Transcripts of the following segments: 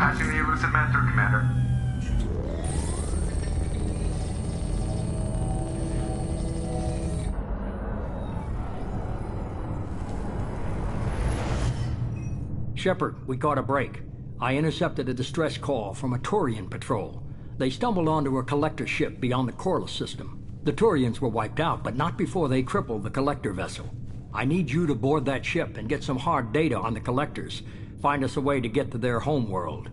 Passing the elusive man through, Commander. Shepard, we caught a break. I intercepted a distress call from a Turian patrol. They stumbled onto a collector ship beyond the Corliss system. The Turians were wiped out, but not before they crippled the collector vessel. I need you to board that ship and get some hard data on the collectors. Find us a way to get to their homeworld.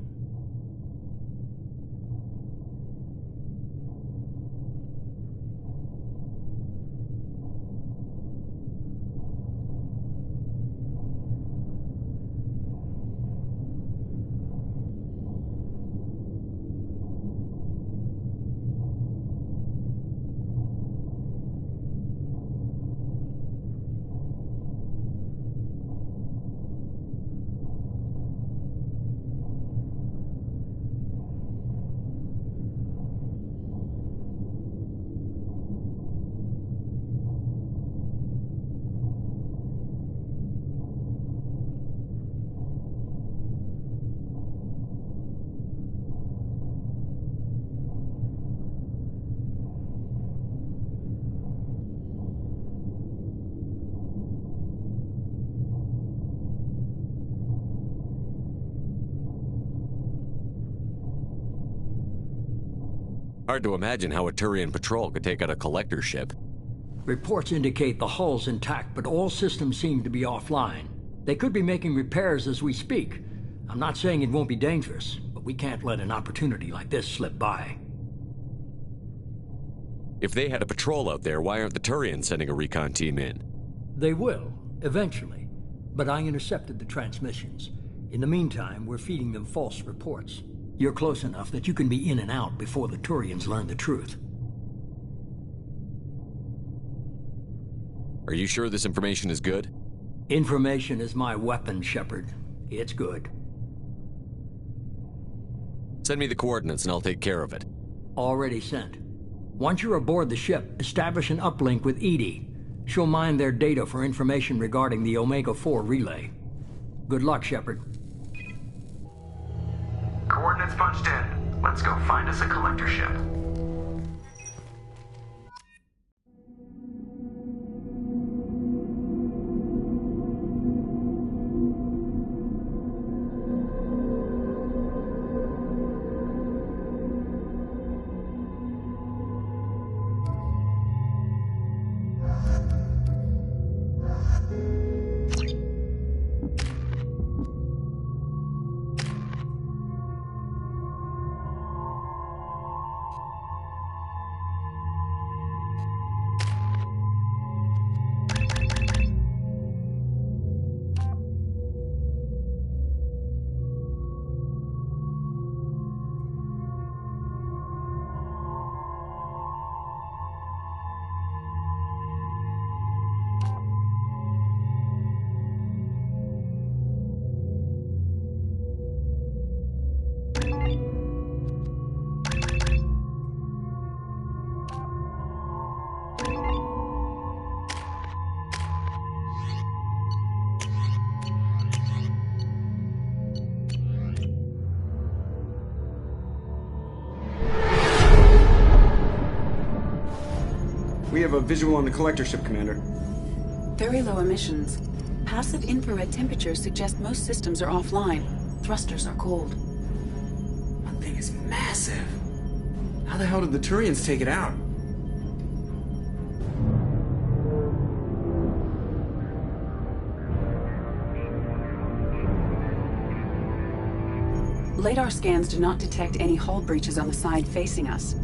Hard to imagine how a Turian patrol could take out a collector ship. Reports indicate the hull's intact, but all systems seem to be offline. They could be making repairs as we speak. I'm not saying it won't be dangerous, but we can't let an opportunity like this slip by. If they had a patrol out there, why aren't the Turians sending a recon team in? They will, eventually. But I intercepted the transmissions. In the meantime, we're feeding them false reports. You're close enough that you can be in and out before the Turians learn the truth. Are you sure this information is good? Information is my weapon, Shepard. It's good. Send me the coordinates and I'll take care of it. Already sent. Once you're aboard the ship, establish an uplink with EDI. She'll mine their data for information regarding the Omega-4 relay. Good luck, Shepard. Coordinates punched in. Let's go find us a collector ship. We have a visual on the collector ship, Commander. Very low emissions. Passive infrared temperatures suggest most systems are offline. Thrusters are cold. That thing is massive. How the hell did the Turians take it out? Radar scans do not detect any hull breaches on the side facing us.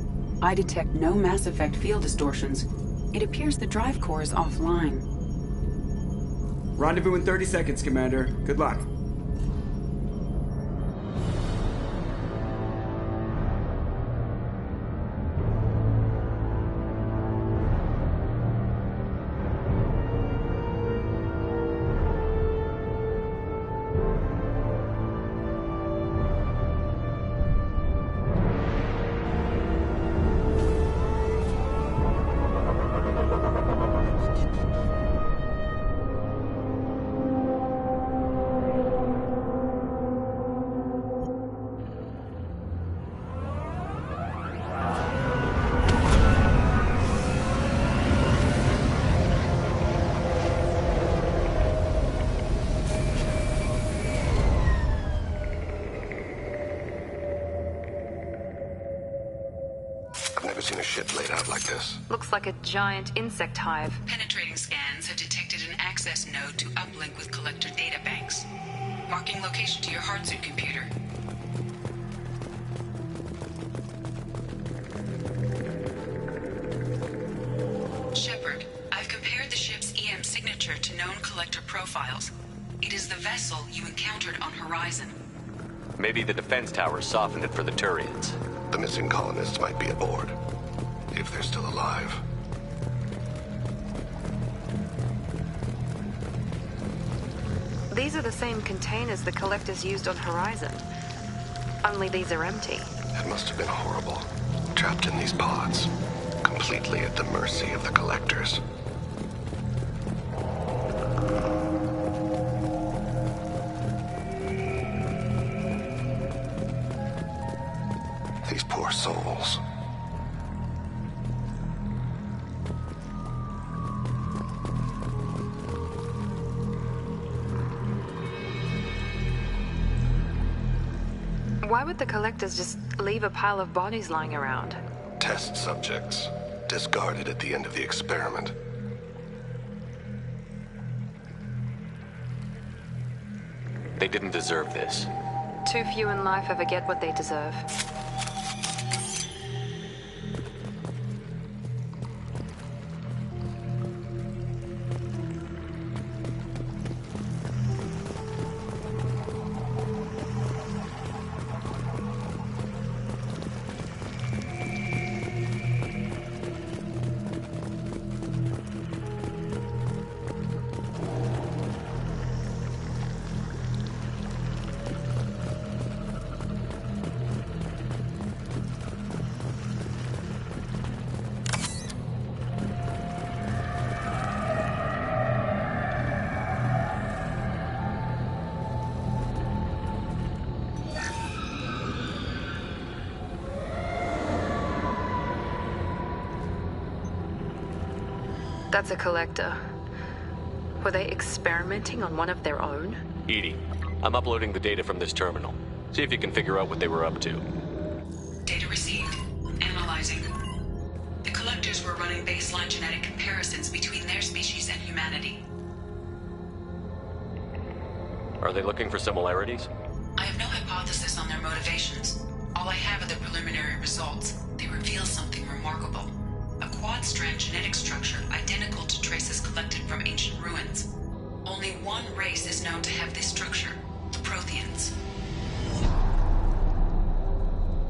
I detect no Mass Effect field distortions. It appears the drive core is offline. Rendezvous in 30 seconds, Commander. Good luck. seen a ship laid out like this. Looks like a giant insect hive. Penetrating scans have detected an access node to uplink with collector databanks. Marking location to your hardsuit computer. Shepard, I've compared the ship's EM signature to known collector profiles. It is the vessel you encountered on Horizon. Maybe the defense tower softened it for the Turians. The missing colonists might be aboard. If they're still alive. These are the same containers the collectors used on Horizon. Only these are empty. It must have been horrible. Trapped in these pods. Completely at the mercy of the collectors. These poor souls. Why would the collectors just leave a pile of bodies lying around? Test subjects. Discarded at the end of the experiment. They didn't deserve this. Too few in life ever get what they deserve. That's a collector. Were they experimenting on one of their own? EDI, I'm uploading the data from this terminal. See if you can figure out what they were up to. Data received. Analyzing. The collectors were running baseline genetic comparisons between their species and humanity. Are they looking for similarities? I have no hypothesis on their motivations. All I have are the preliminary results. They reveal something remarkable. A quad-strand genetic structure identical to traces collected from ancient ruins. Only one race is known to have this structure, the Protheans.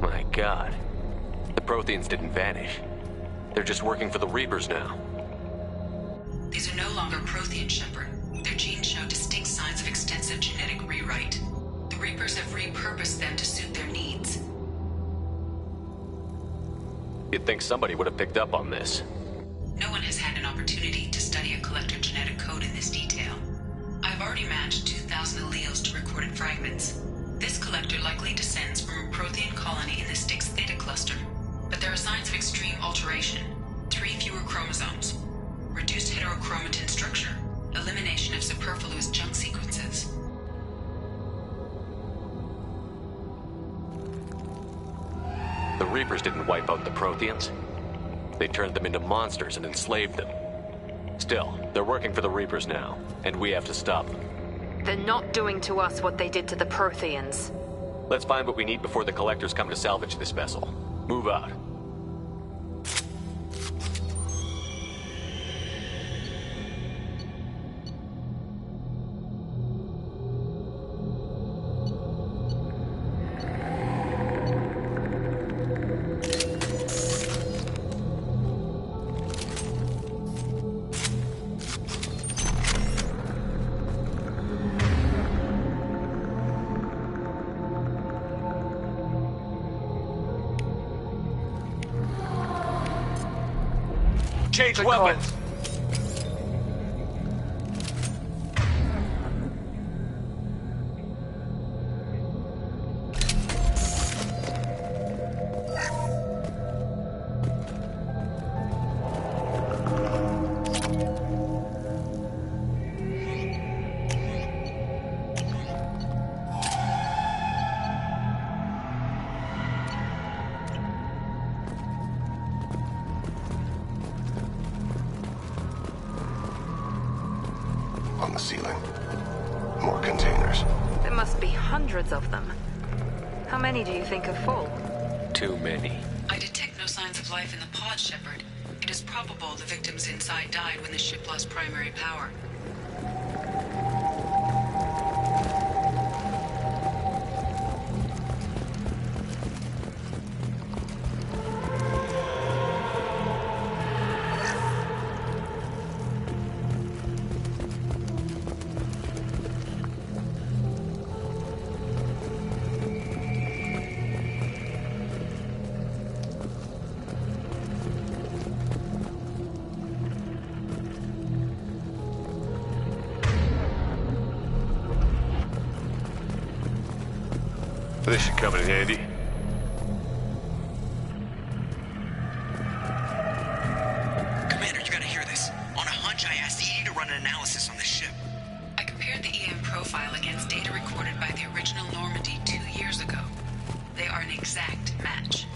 My God. The Protheans didn't vanish. They're just working for the Reapers now. These are no longer Prothean, Shepard. Their genes show distinct signs of extensive genetic rewrite. The Reapers have repurposed them to suit their needs. You'd think somebody would have picked up on this. No one has had an opportunity to study a collector genetic code in this detail. I've already matched 2,000 alleles to recorded fragments. This collector likely descends from a Prothean colony in the Styx Theta cluster. But there are signs of extreme alteration. 3 fewer chromosomes. Reduced heterochromatin structure. Elimination of superfluous junk sequences. The Reapers didn't wipe out the Protheans. They turned them into monsters and enslaved them. Still, they're working for the Reapers now, and we have to stop them. They're not doing to us what they did to the Protheans. Let's find what we need before the Collectors come to salvage this vessel. Move out. Change weapons! must be hundreds of them. How many do you think are full? Too many. I detect no signs of life in the pod, Shepard. It is probable the victims inside died when the ship lost primary power. This should come in handy. Commander, you gotta hear this. On a hunch, I asked EDI to run an analysis on this ship. I compared the EM profile against data recorded by the original Normandy 2 years ago. They are an exact match.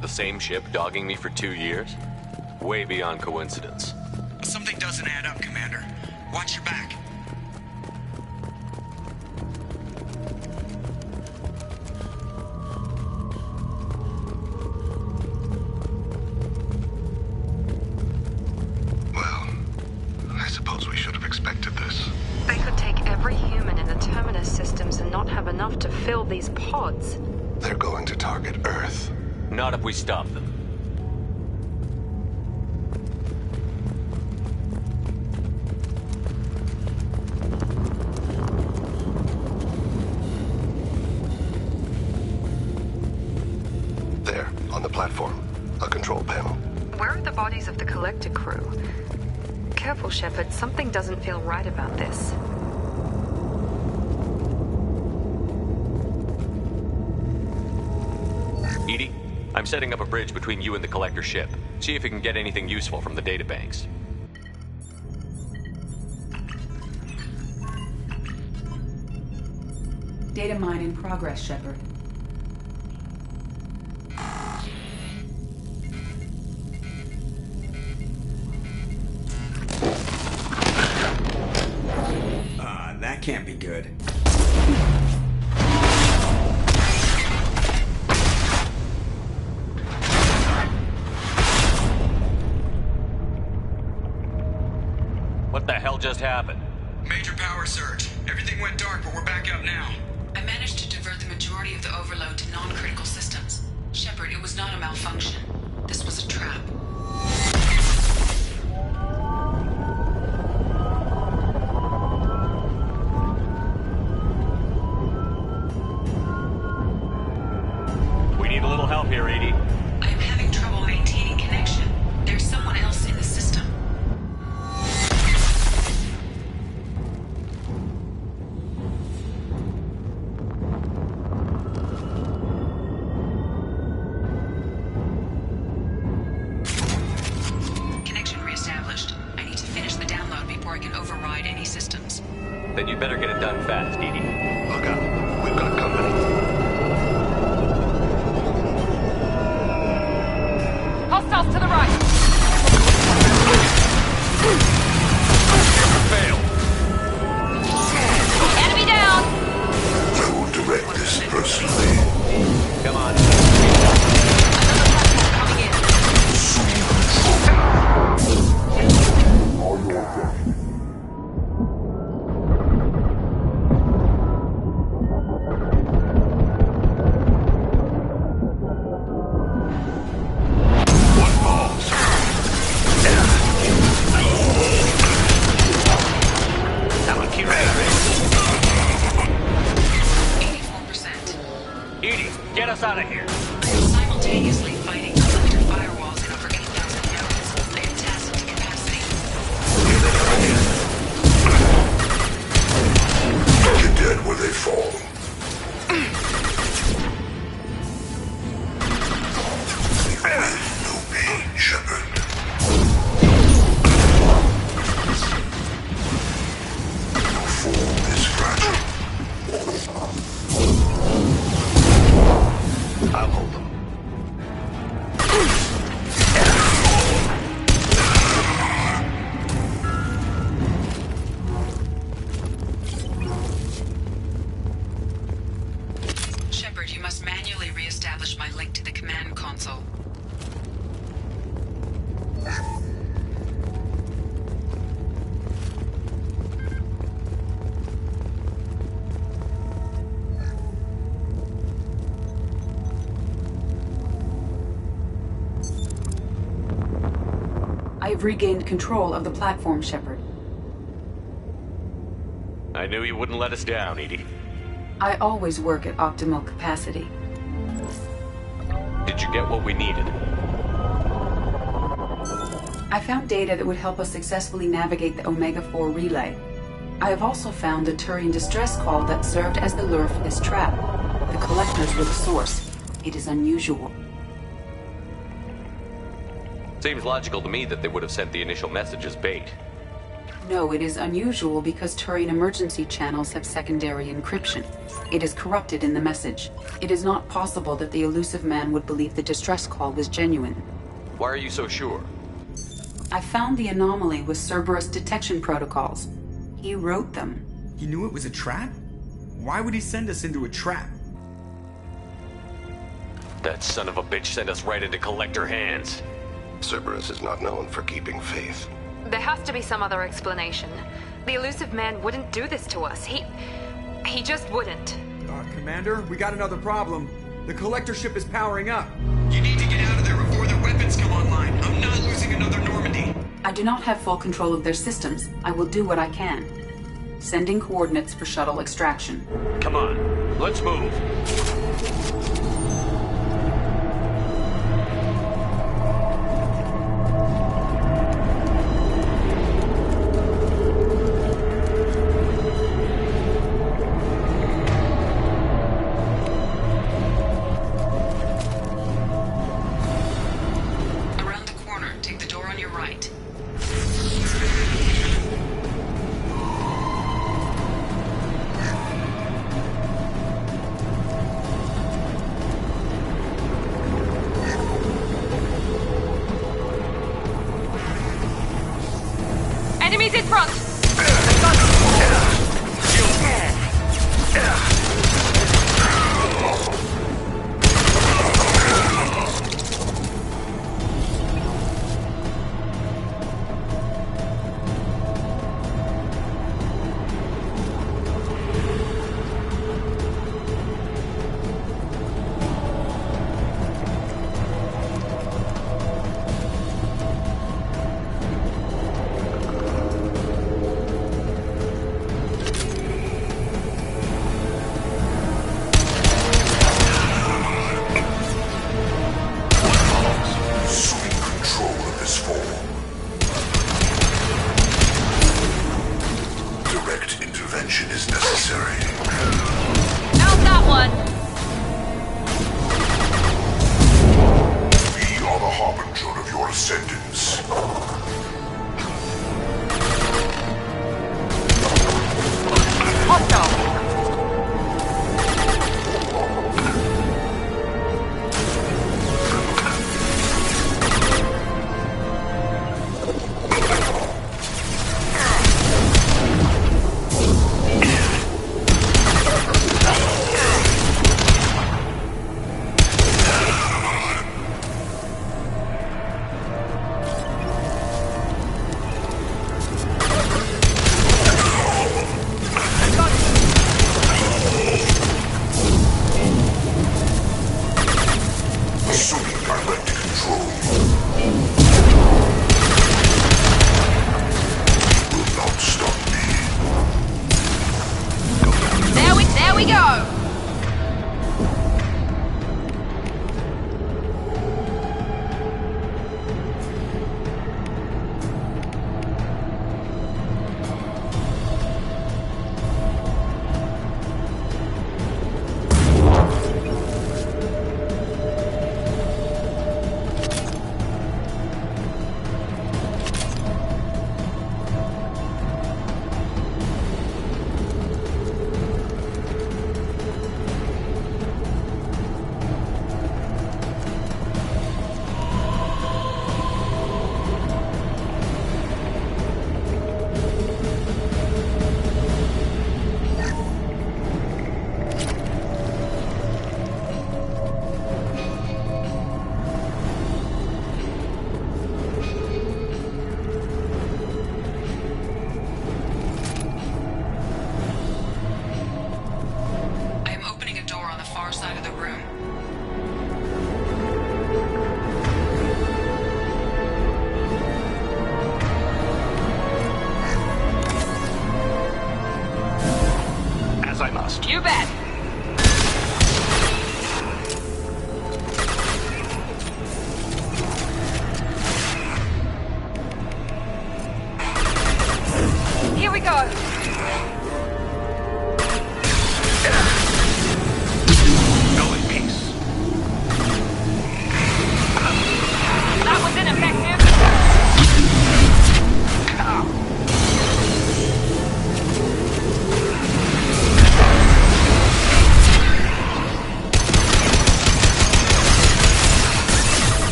The same ship dogging me for 2 years? Way beyond coincidence. Something doesn't add up, Commander. Watch your back. Well, I suppose we should have expected this. They could take every human in the Terminus systems and not have enough to fill these pods. They're going to target Earth. Not if we stop them. There, on the platform. A control panel. Where are the bodies of the Collector crew? Careful, Shepard. Something doesn't feel right about this. EDI, I'm setting up a bridge between you and the Collector ship. See if you can get anything useful from the databanks. Data mine in progress, Shepard. That can't be good. What the hell just happened? Major power surge. Everything went dark, but we're back up now. I managed to divert the majority of the overload to non-critical systems. Shepard, it was not a malfunction. This was a trap. We need a little help here, EDI. I am having trouble maintaining connection. There's someone else in the system. Connection reestablished. I need to finish the download before I can override any systems. Then you better get it done fast, EDI. Look out. We've got company. Hostiles to the right! Fail. Enemy down! I will direct this personally. Come on. Coming in. EDI, get us out of here. Simultaneously fighting collector firewalls in over 8,000 nodes. Fantastic capacity. You're dead where they fall. No pain, Shepard. No form is fragile. I'll hold them. to the command console. I have regained control of the platform, Shepard. I knew you wouldn't let us down, EDI. I always work at optimal capacity. Did you get what we needed? I found data that would help us successfully navigate the Omega-4 relay. I have also found a Turian distress call that served as the lure for this trap. The collectors were the source. It is unusual. Seems logical to me that they would have sent the initial message as bait. No, it is unusual because Turian emergency channels have secondary encryption. It is corrupted in the message. It is not possible that the Illusive Man would believe the distress call was genuine. Why are you so sure? I found the anomaly with Cerberus detection protocols. He wrote them. He knew it was a trap? Why would he send us into a trap? That son of a bitch sent us right into Collector hands. Cerberus is not known for keeping faith. There has to be some other explanation. The Illusive Man wouldn't do this to us. He just wouldn't. Commander, we got another problem. The Collector ship is powering up. You need to get out of there before their weapons come online. I'm not losing another Normandy. I do not have full control of their systems. I will do what I can. Sending coordinates for shuttle extraction. Come on, let's move.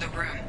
the room.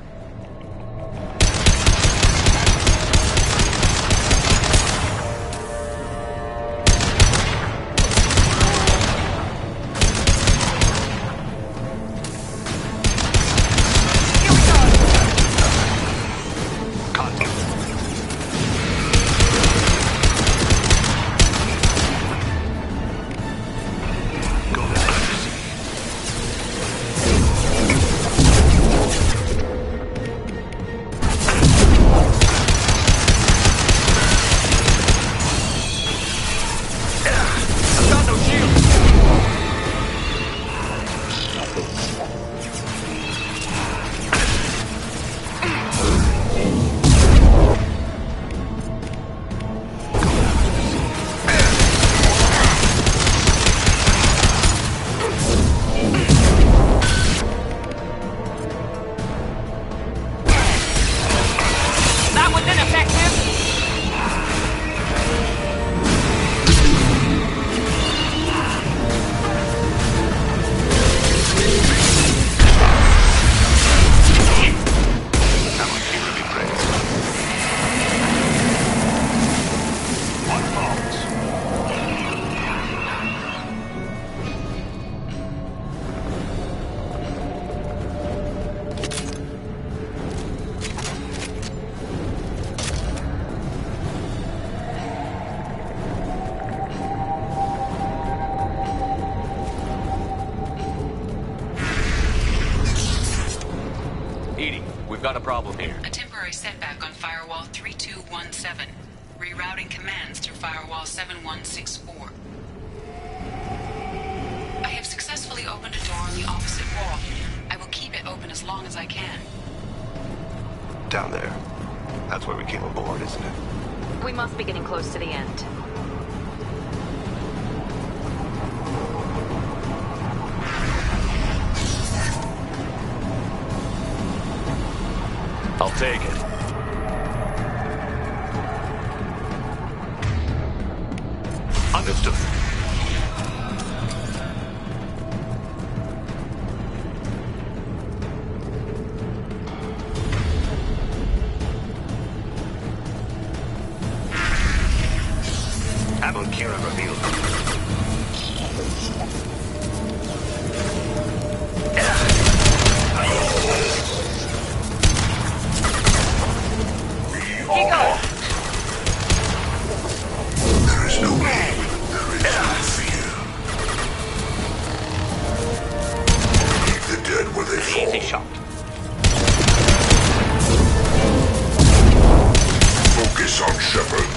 We've got a problem here. A temporary setback on Firewall 3217. Rerouting commands through Firewall 7164. I have successfully opened a door on the opposite wall. I will keep it open as long as I can. Down there. That's where we came aboard, isn't it? We must be getting close to the end. I'll take it. Understood. Admiral Kira revealed. There is no pain. There is no fear. Keep the dead where they fall. Easy shot. Focus on Shepard.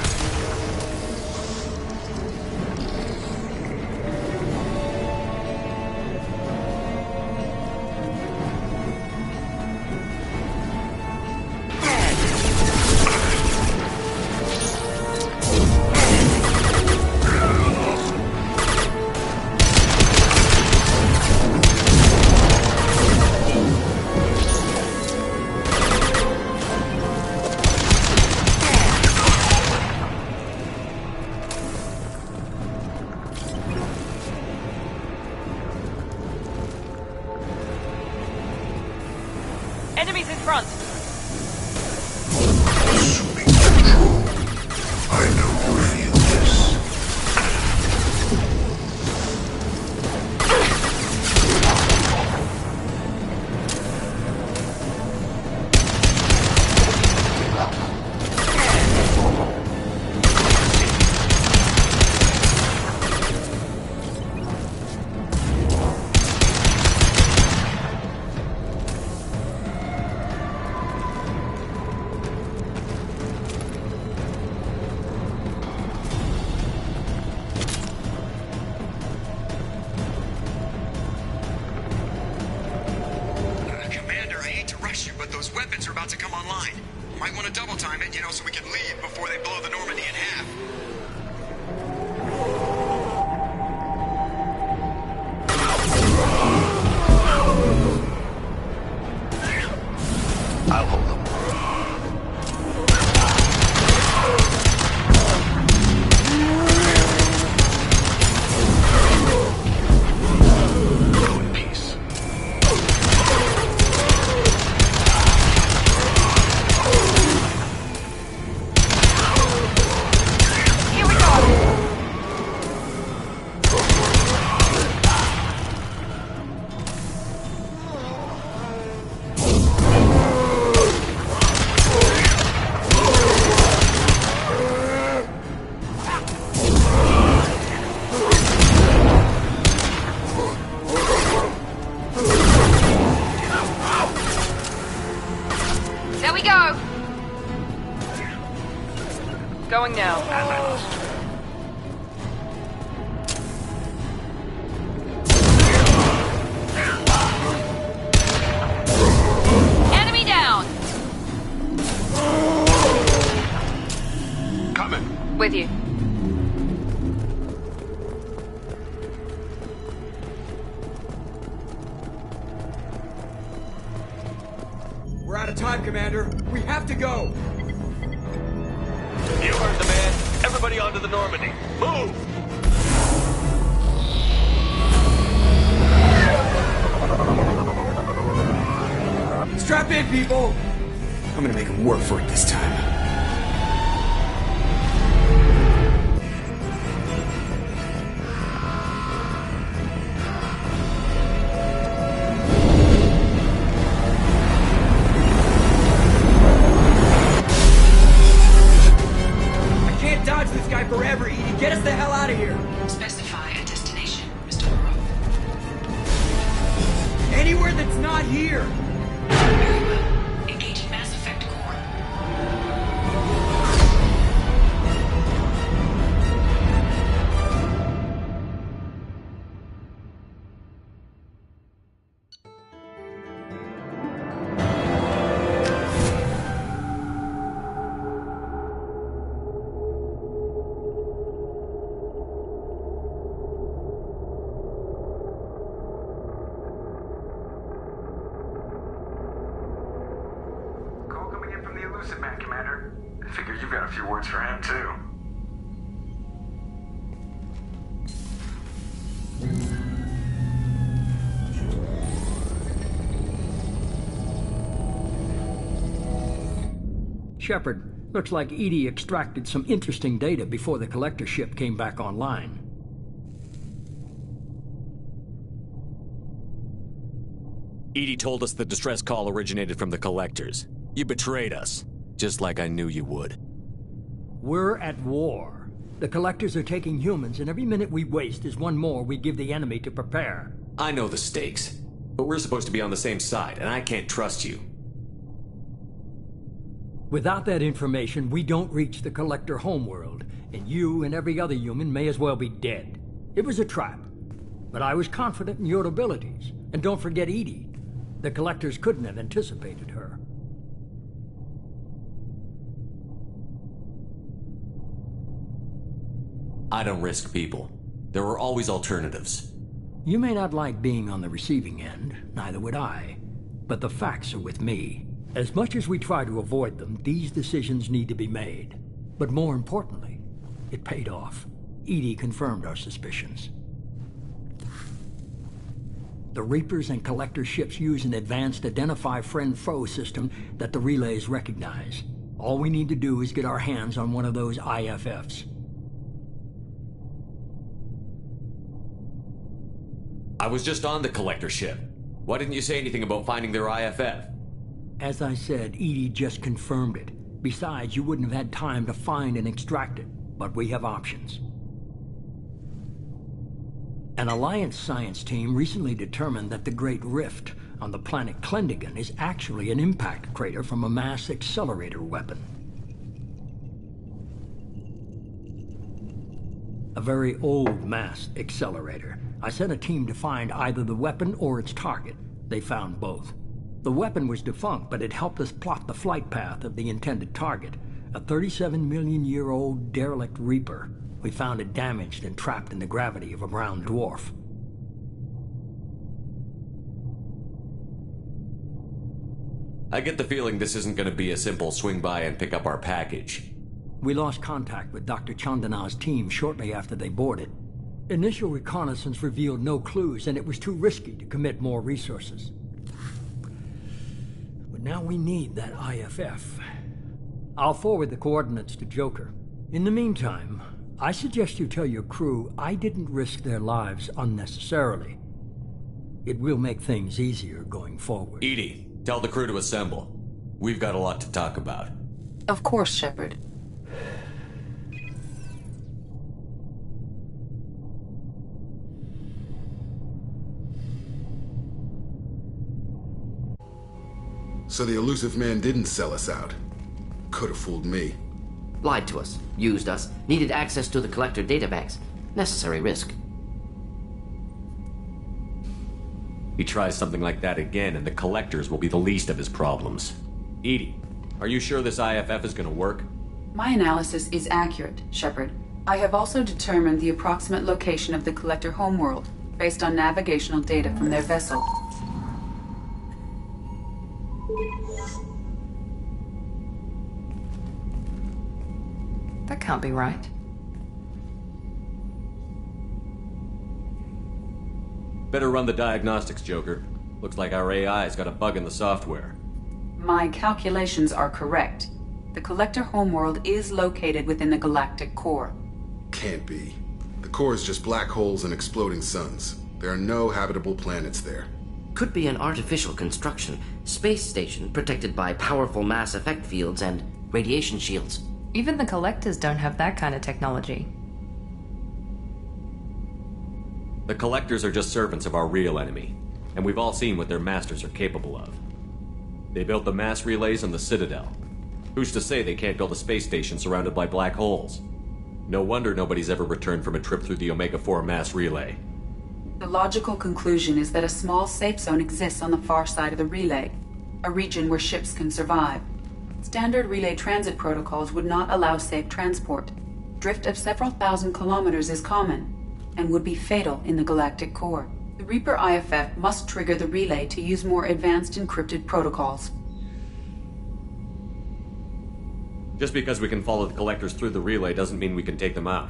Going now. Enemy down! Coming. With you. We're out of time, Commander. We have to go. You heard the man. Everybody onto the Normandy. Move! Strap in, people! I'm gonna make them work for it this time. I can't dodge this guy forever, Edie. Get us the hell out of here! Specify a destination, Mr. LaRoe. Anywhere that's not here! Very well. Engaging Mass Effect Core. Call coming in from the Elusive Man, Commander. I figure you've got a few words for him, too. Shepard, looks like EDI extracted some interesting data before the collector ship came back online. EDI told us the distress call originated from the collectors. You betrayed us, just like I knew you would. We're at war. The collectors are taking humans, and every minute we waste is one more we give the enemy to prepare. I know the stakes, but we're supposed to be on the same side, and I can't trust you. Without that information, we don't reach the collector homeworld, and you and every other human may as well be dead. It was a trap, but I was confident in your abilities. And don't forget EDI. The collectors couldn't have anticipated her. I don't risk people. There are always alternatives. You may not like being on the receiving end, neither would I. But the facts are with me. As much as we try to avoid them, these decisions need to be made. But more importantly, it paid off. EDI confirmed our suspicions. The Reapers and Collector ships use an advanced Identify Friend-Foe system that the relays recognize. All we need to do is get our hands on one of those IFFs. I was just on the Collector ship. Why didn't you say anything about finding their IFF? As I said, EDI just confirmed it. Besides, you wouldn't have had time to find and extract it. But we have options. An Alliance science team recently determined that the Great Rift on the planet Klendagon is actually an impact crater from a mass accelerator weapon. A very old mass accelerator. I sent a team to find either the weapon or its target. They found both. The weapon was defunct, but it helped us plot the flight path of the intended target, a 37-million-year-old derelict Reaper. We found it damaged and trapped in the gravity of a brown dwarf. I get the feeling this isn't going to be a simple swing by and pick up our package. We lost contact with Dr. Chandana's team shortly after they boarded. Initial reconnaissance revealed no clues, and it was too risky to commit more resources. But now we need that IFF. I'll forward the coordinates to Joker. In the meantime, I suggest you tell your crew I didn't risk their lives unnecessarily. It will make things easier going forward. EDI, tell the crew to assemble. We've got a lot to talk about. Of course, Shepard. So the Elusive Man didn't sell us out. Could have fooled me. Lied to us, used us, needed access to the Collector databanks. Necessary risk. He tries something like that again, and the Collectors will be the least of his problems. EDI, are you sure this IFF is gonna work? My analysis is accurate, Shepard. I have also determined the approximate location of the Collector homeworld, based on navigational data from their vessel. That can't be right. Better run the diagnostics, Joker. Looks like our AI's got a bug in the software. My calculations are correct. The Collector homeworld is located within the galactic core. Can't be. The core is just black holes and exploding suns. There are no habitable planets there. Could be an artificial construction. Space station protected by powerful mass effect fields and radiation shields. Even the Collectors don't have that kind of technology. The Collectors are just servants of our real enemy, and we've all seen what their masters are capable of. They built the mass relays on the Citadel. Who's to say they can't build a space station surrounded by black holes? No wonder nobody's ever returned from a trip through the Omega-4 mass relay. The logical conclusion is that a small safe zone exists on the far side of the relay, a region where ships can survive. Standard relay transit protocols would not allow safe transport. Drift of several thousand kilometers is common, and would be fatal in the galactic core. The Reaper IFF must trigger the relay to use more advanced encrypted protocols. Just because we can follow the Collectors through the relay doesn't mean we can take them out.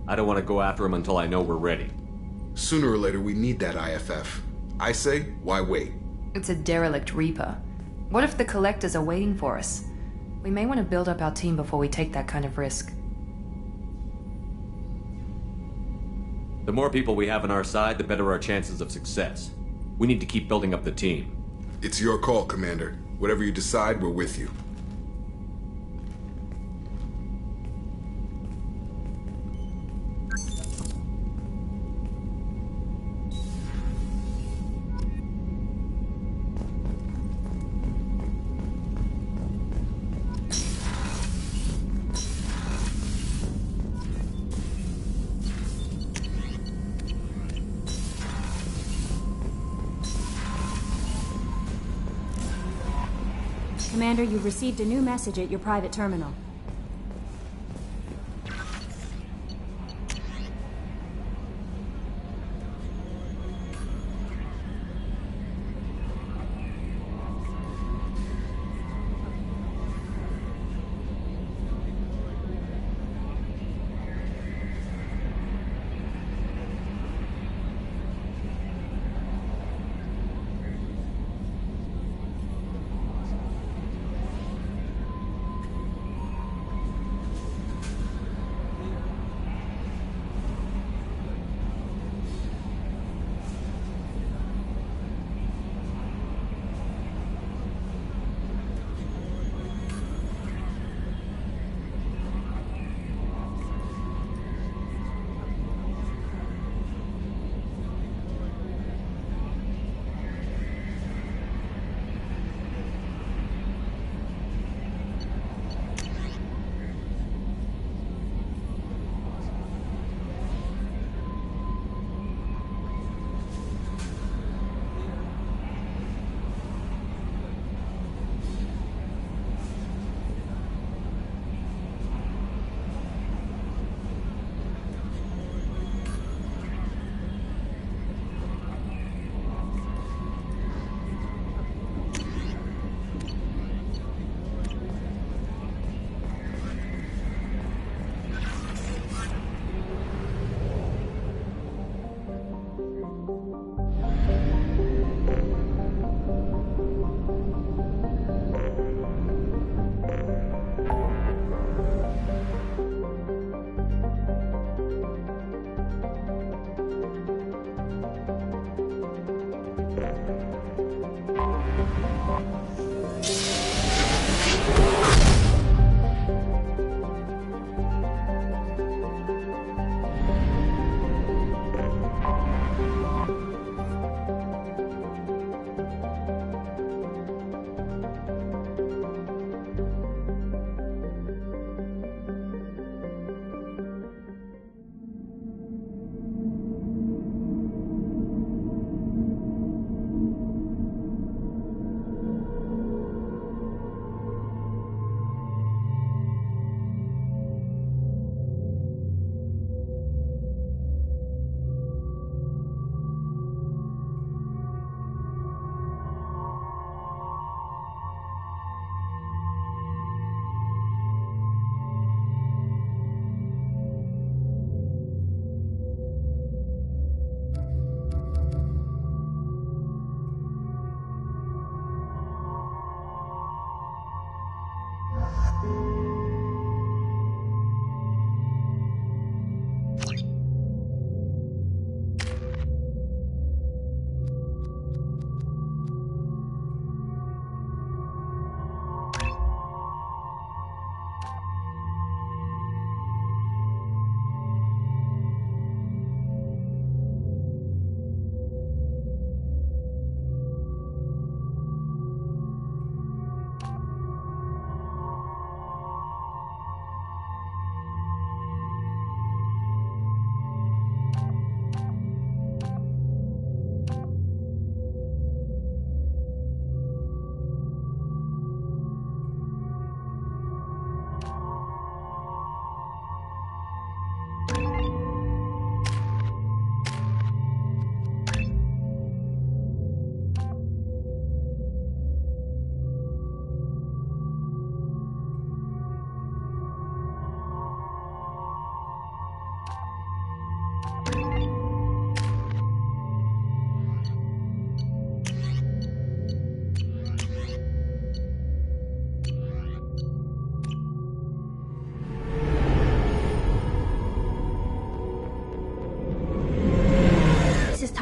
I don't want to go after them until I know we're ready. Sooner or later, we need that IFF. I say, why wait? It's a derelict Reaper. What if the Collectors are waiting for us? We may want to build up our team before we take that kind of risk. The more people we have on our side, the better our chances of success. We need to keep building up the team. It's your call, Commander. Whatever you decide, we're with you. Commander, you've received a new message at your private terminal.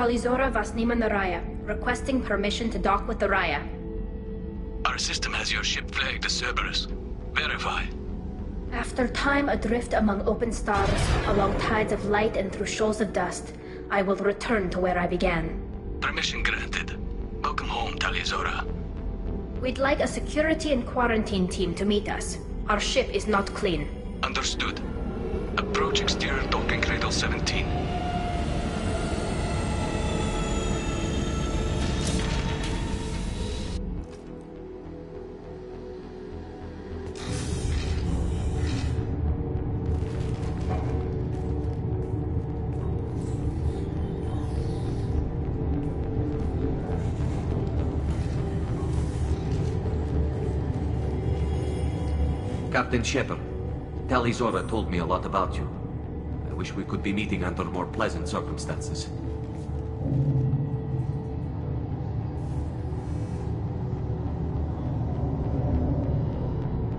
Talizora Vasnima Naraya, requesting permission to dock with the Raya. Our system has your ship flagged as Cerberus. Verify. After time adrift among open stars, along tides of light and through shoals of dust, I will return to where I began. Permission granted. Welcome home, Talizora. We'd like a security and quarantine team to meet us. Our ship is not clean. Understood. Approach exterior docking cradle 17. Captain Shepard, Talizora told me a lot about you. I wish we could be meeting under more pleasant circumstances.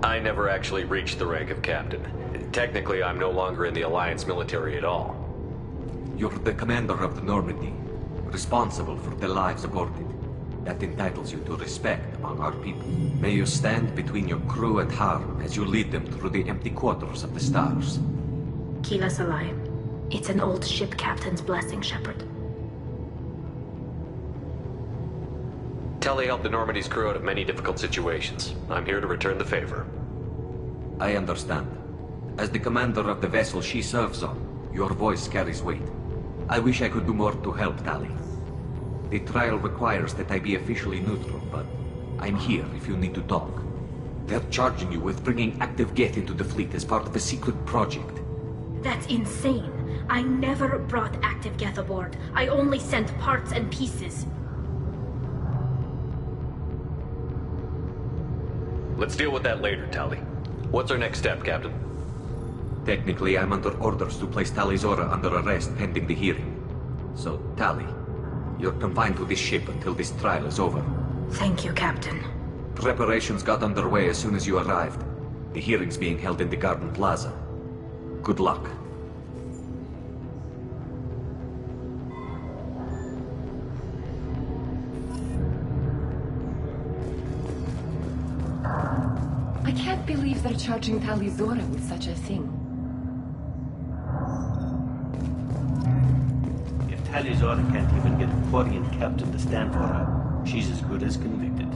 I never actually reached the rank of captain. Technically, I'm no longer in the Alliance military at all. You're the commander of the Normandy, responsible for the lives aborted. That entitles you to respect among our people. May you stand between your crew and harm as you lead them through the empty quarters of the stars. Kila Salai. It's an old ship captain's blessing, Shepard. Tali helped the Normandy's crew out of many difficult situations. I'm here to return the favor. I understand. As the commander of the vessel she serves on, your voice carries weight. I wish I could do more to help Tali. The trial requires that I be officially neutral, but I'm here if you need to talk. They're charging you with bringing active Geth into the fleet as part of a secret project. That's insane. I never brought active Geth aboard. I only sent parts and pieces. Let's deal with that later, Tali. What's our next step, Captain? Technically, I'm under orders to place Talizora under arrest pending the hearing. So, Tali, you're confined to this ship until this trial is over. Thank you, Captain. Preparations got underway as soon as you arrived. The hearing's being held in the Garden Plaza. Good luck. I can't believe they're charging Talizora with such a thing. If Talizora can't even get a Quarian captain to stand for her, she's as good as convicted.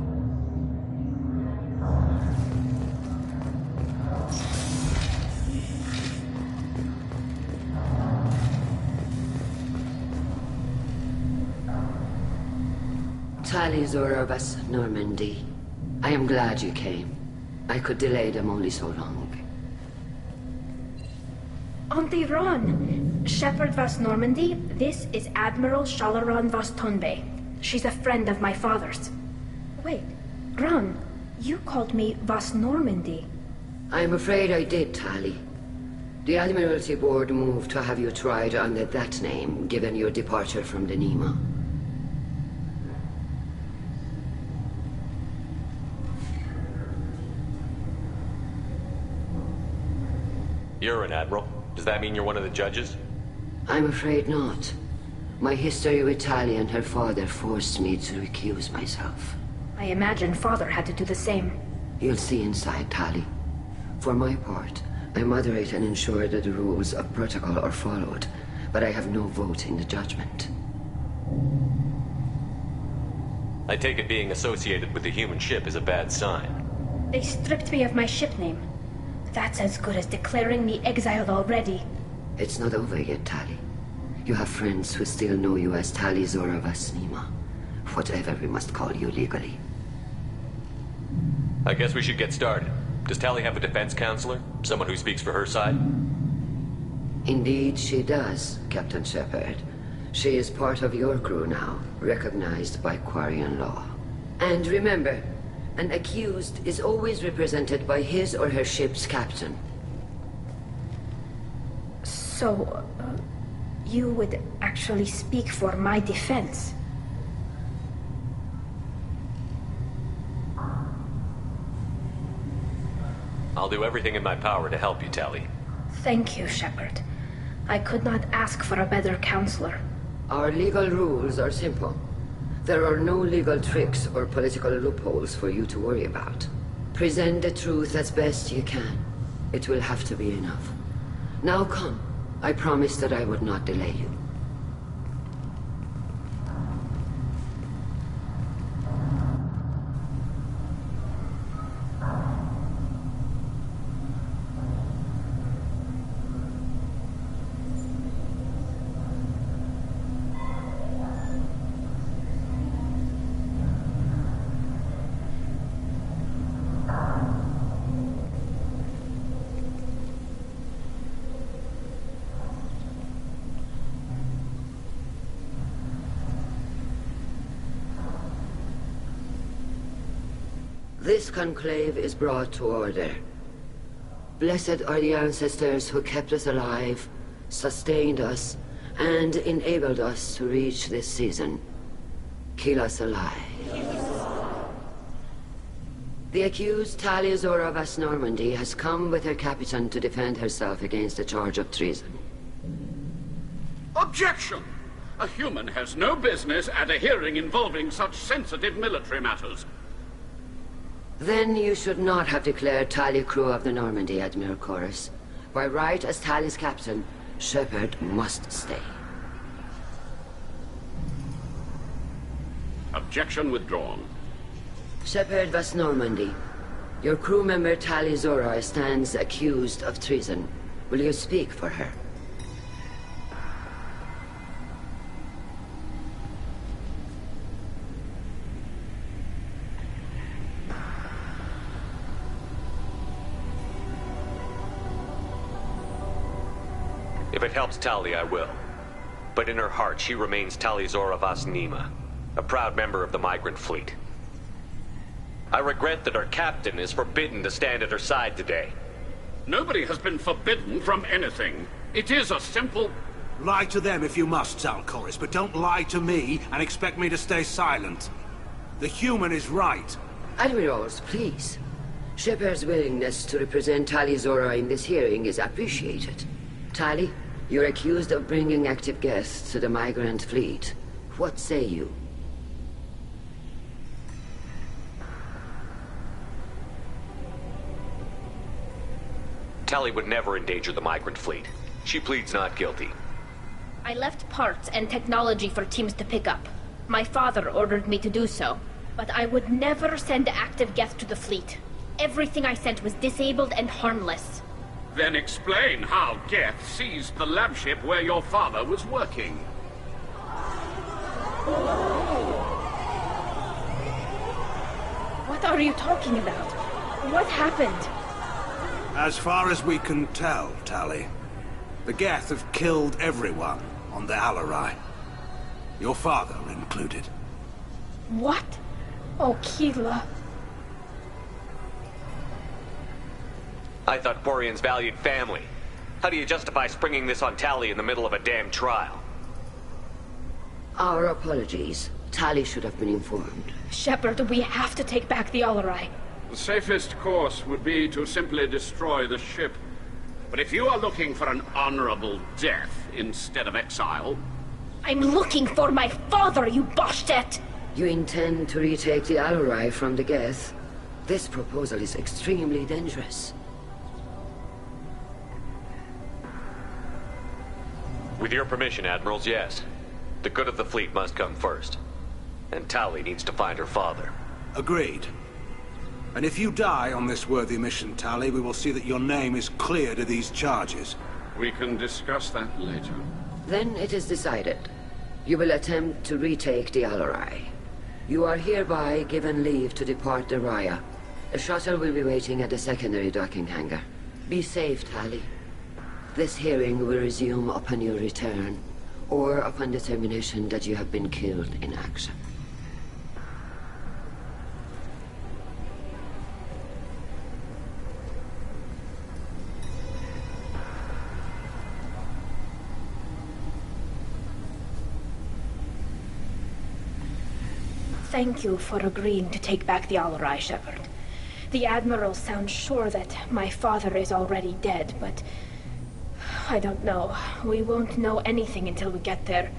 Talizora vas Normandy. I am glad you came. I could delay them only so long. Auntie Ron! Shepard vas Normandy, this is Admiral Shalaron vas Tonbe. She's a friend of my father's. Wait, Ron, you called me vas Normandy. I'm afraid I did, Tali. The Admiralty Board moved to have you tried under that name, given your departure from the Nima. You're an admiral. Does that mean you're one of the judges? I'm afraid not. My history with Tali and her father forced me to recuse myself. I imagine father had to do the same. You'll see inside, Tali. For my part, I moderate and ensure that the rules of protocol are followed, but I have no vote in the judgment. I take it being associated with the human ship is a bad sign. They stripped me of my ship name. That's as good as declaring me exiled already. It's not over yet, Tali. You have friends who still know you as Talizora vas Nima. Whatever we must call you legally. I guess we should get started. Does Tali have a defense counselor? Someone who speaks for her side? Indeed she does, Captain Shepard. She is part of your crew now, recognized by Quarian law. And remember, an accused is always represented by his or her ship's captain. So, you would actually speak for my defense? I'll do everything in my power to help you, Tali. Thank you, Shepard. I could not ask for a better counselor. Our legal rules are simple. There are no legal tricks or political loopholes for you to worry about. Present the truth as best you can. It will have to be enough. Now come. I promised that I would not delay you. This conclave is brought to order. Blessed are the ancestors who kept us alive, sustained us, and enabled us to reach this season. Keep us alive. The accused Talia Zora Vas Normandy has come with her captain to defend herself against a charge of treason. Objection! A human has no business at a hearing involving such sensitive military matters. Then you should not have declared Talia crew of the Normandy, Admiral Chorus. By right as Talia's captain, Shepard must stay. Objection withdrawn. Shepard Vas Normandy, your crew member Talia Zora stands accused of treason. Will you speak for her? If it helps Talia, I will. But in her heart, she remains Talia Zora Vas Nima, a proud member of the migrant fleet. I regret that our captain is forbidden to stand at her side today. Nobody has been forbidden from anything. It is a simple... Lie to them if you must, Zalcoris, but don't lie to me and expect me to stay silent. The human is right. Admirals, please. Shepard's willingness to represent Talia Zora in this hearing is appreciated. Tali, you're accused of bringing active guests to the migrant fleet. What say you? Tali would never endanger the migrant fleet. She pleads not guilty. I left parts and technology for teams to pick up. My father ordered me to do so, but I would never send active guests to the fleet. Everything I sent was disabled and harmless. Then explain how Geth seized the lab ship where your father was working. What are you talking about? What happened? As far as we can tell, Tali, the Geth have killed everyone on the Alarai. Your father included. What? Oh, Keela. I thought Quarians valued family. How do you justify springing this on Tali in the middle of a damn trial? Our apologies. Tali should have been informed. Shepard, we have to take back the Alarai. The safest course would be to simply destroy the ship. But if you are looking for an honorable death instead of exile... I'm looking for my father, you Boshtet! You intend to retake the Alarai from the Geth? This proposal is extremely dangerous. With your permission, Admirals, yes. The good of the fleet must come first. And Tali needs to find her father. Agreed. And if you die on this worthy mission, Tali, we will see that your name is cleared of these charges. We can discuss that later. Then it is decided. You will attempt to retake the Alarai. You are hereby given leave to depart the Raya. A shuttle will be waiting at the secondary docking hangar. Be safe, Tali. This hearing will resume upon your return, or upon determination that you have been killed in action. Thank you for agreeing to take back the Alarai, Shepard. The Admiral sounds sure that my father is already dead, but... I don't know. We won't know anything until we get there.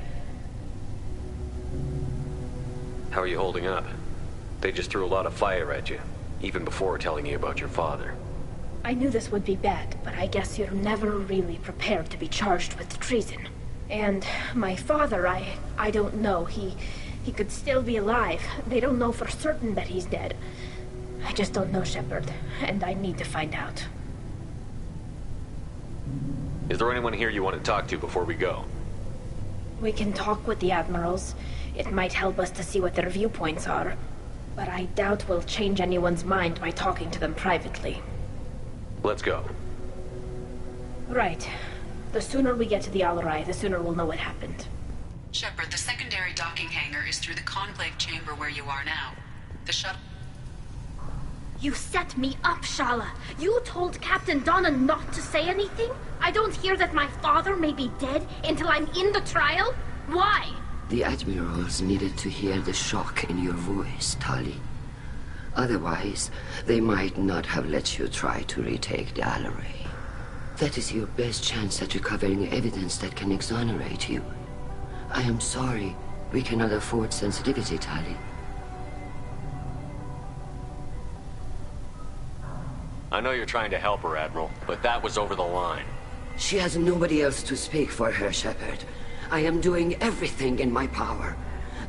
How are you holding up? They just threw a lot of fire at you, even before telling you about your father. I knew this would be bad, but I guess you're never really prepared to be charged with treason. And my father, I don't know. He could still be alive. They don't know for certain that he's dead. I just don't know, Shepard, and I need to find out. Is there anyone here you want to talk to before we go? We can talk with the admirals. It might help us to see what their viewpoints are. But I doubt we'll change anyone's mind by talking to them privately. Let's go. Right. The sooner we get to the Alarai, the sooner we'll know what happened. Shepard, the secondary docking hangar is through the Conclave chamber where you are now. The shuttle... You set me up, Shala. You told Captain Donna not to say anything? I don't hear that my father may be dead until I'm in the trial? Why? The admirals needed to hear the shock in your voice, Tali. Otherwise, they might not have let you try to retake the Alarai. That is your best chance at recovering evidence that can exonerate you. I am sorry. We cannot afford sensitivity, Tali. I know you're trying to help her, Admiral, but that was over the line. She has nobody else to speak for her, Shepard. I am doing everything in my power.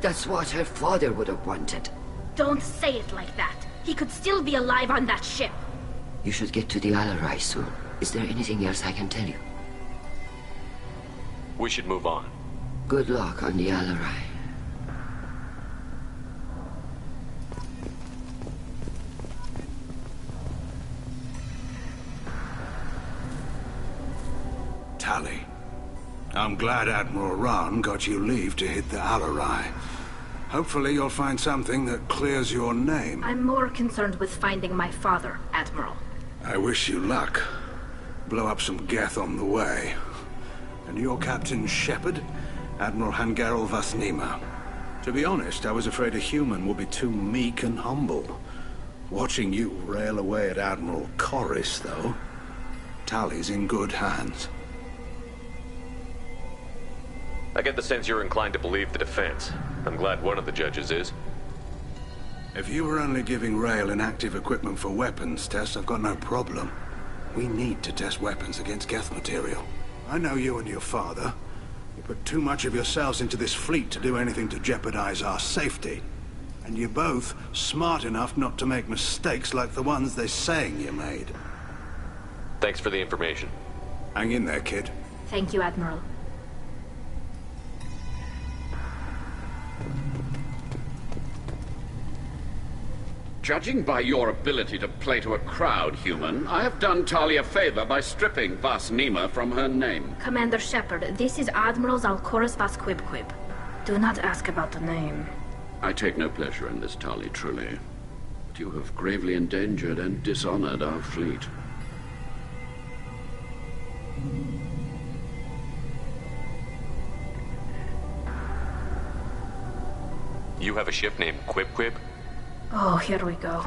That's what her father would have wanted. Don't say it like that. He could still be alive on that ship. You should get to the Alarai soon. Is there anything else I can tell you? We should move on. Good luck on the Alarai. Tali, I'm glad Admiral Rahn got you leave to hit the Alarai. Hopefully you'll find something that clears your name. I'm more concerned with finding my father, Admiral. I wish you luck. Blow up some Geth on the way. And your Captain Shepard? Admiral Hangarel Vasnima. To be honest, I was afraid a human would be too meek and humble. Watching you rail away at Admiral Corris, though, Tali's in good hands. I get the sense you're inclined to believe the defense. I'm glad one of the judges is. If you were only giving Rail inactive equipment for weapons tests, I've got no problem. We need to test weapons against Geth material. I know you and your father. You put too much of yourselves into this fleet to do anything to jeopardize our safety. And you're both smart enough not to make mistakes like the ones they're saying you made. Thanks for the information. Hang in there, kid. Thank you, Admiral. Judging by your ability to play to a crowd, human, I have done Tali a favor by stripping Vasnima from her name. Commander Shepard, this is Admiral Zalkoris Vasquibquib. Do not ask about the name. I take no pleasure in this, Tali, truly. But you have gravely endangered and dishonored our fleet. You have a ship named Quib-Quib? Oh, here we go.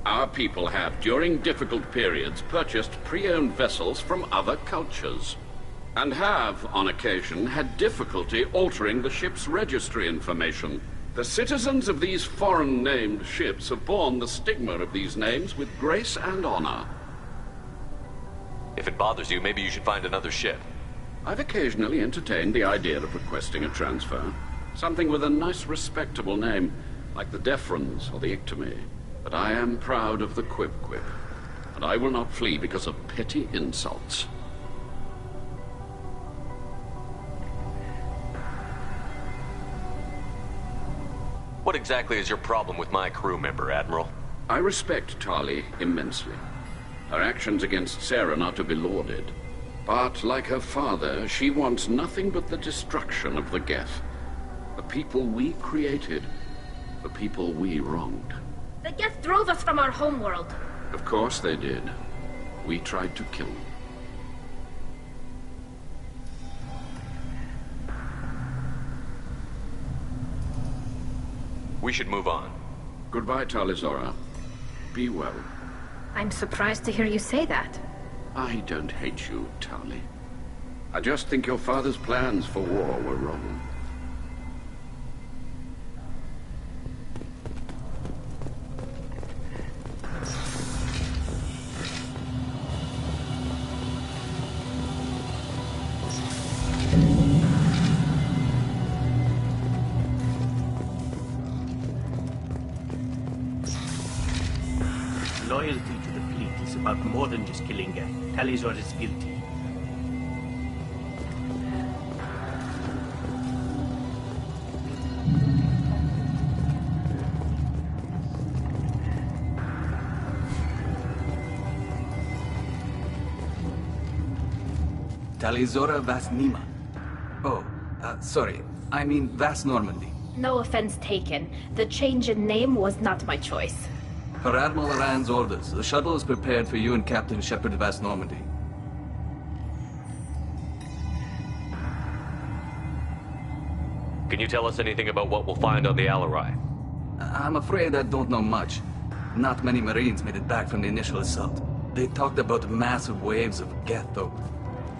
Our people have, during difficult periods, purchased pre-owned vessels from other cultures, and have, on occasion, had difficulty altering the ship's registry information. The citizens of these foreign-named ships have borne the stigma of these names with grace and honor. If it bothers you, maybe you should find another ship. I've occasionally entertained the idea of requesting a transfer. Something with a nice, respectable name, like the Defrons or the Ictomy. But I am proud of the Quib-Quib, and I will not flee because of petty insults. What exactly is your problem with my crew member, Admiral? I respect Tali immensely. Her actions against Saren are to be lauded. But, like her father, she wants nothing but the destruction of the Geth. The people we created. The people we wronged. The Geth drove us from our homeworld. Of course they did. We tried to kill them. We should move on. Goodbye, Talizora. Be well. I'm surprised to hear you say that. I don't hate you, Tali. I just think your father's plans for war were wrong. than just killing Geth. Tali'Zorah is guilty. Tali'Zorah Vas Nima. Oh, sorry. I mean Vas Normandy. No offense taken. The change in name was not my choice. Per Admiral Rand's orders, the shuttle is prepared for you and Captain Shepard Vas Normandy. Can you tell us anything about what we'll find on the Alarai? I'm afraid I don't know much. Not many Marines made it back from the initial assault. They talked about massive waves of Geth, though.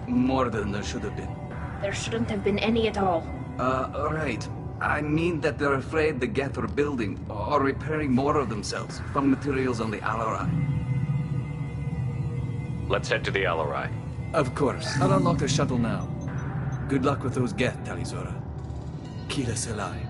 More than there should have been. There shouldn't have been any at all. Right. I mean that they're afraid the Geth are building or repairing more of themselves from materials on the Alarai. Let's head to the Alarai. Of course. I'll unlock the shuttle now. Good luck with those Geth, Tali'Zorah. Kila Selai.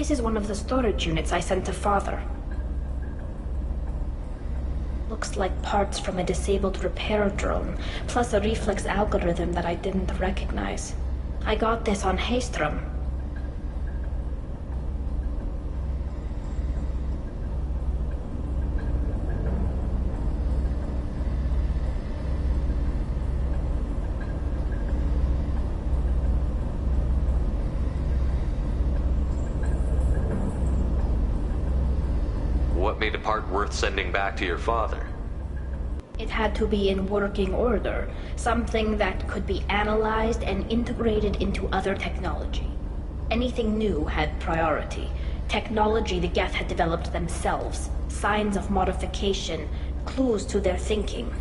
This is one of the storage units I sent to Father. Looks like parts from a disabled repair drone, plus a reflex algorithm that I didn't recognize. I got this on Haystrom. What made a part worth sending back to your father? It had to be in working order, something that could be analyzed and integrated into other technology. Anything new had priority. Technology the Geth had developed themselves, signs of modification, clues to their thinking.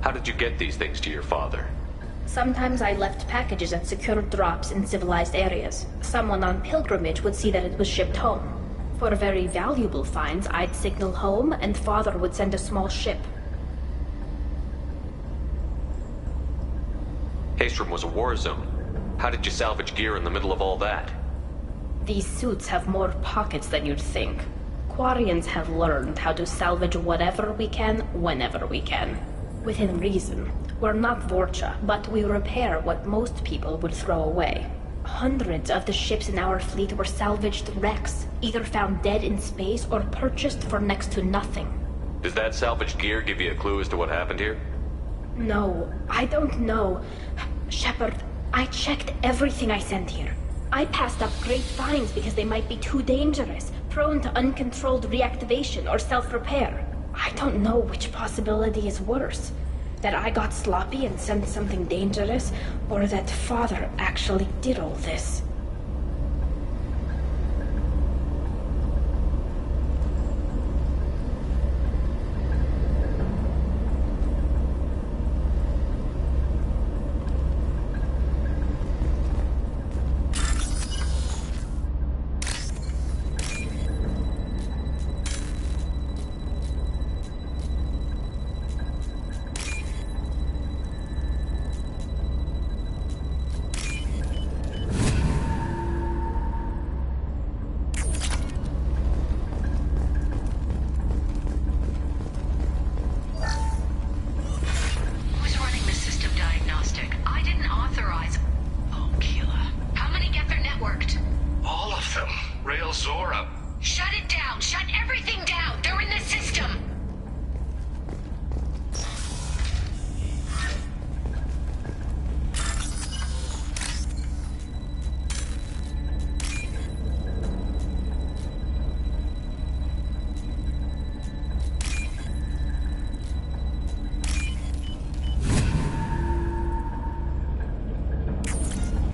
How did you get these things to your father? Sometimes I left packages at secure drops in civilized areas. Someone on pilgrimage would see that it was shipped home. For very valuable finds, I'd signal home, and Father would send a small ship. Haystrom was a war zone. How did you salvage gear in the middle of all that? These suits have more pockets than you'd think. Quarians have learned how to salvage whatever we can, whenever we can. Within reason. We're not Vorcha, but we repair what most people would throw away. Hundreds of the ships in our fleet were salvaged wrecks, either found dead in space or purchased for next to nothing. Does that salvaged gear give you a clue as to what happened here? No, I don't know. Shepard, I checked everything I sent here. I passed up great finds because they might be too dangerous, prone to uncontrolled reactivation or self-repair. I don't know which possibility is worse. That I got sloppy and sent something dangerous, or that Father actually did all this.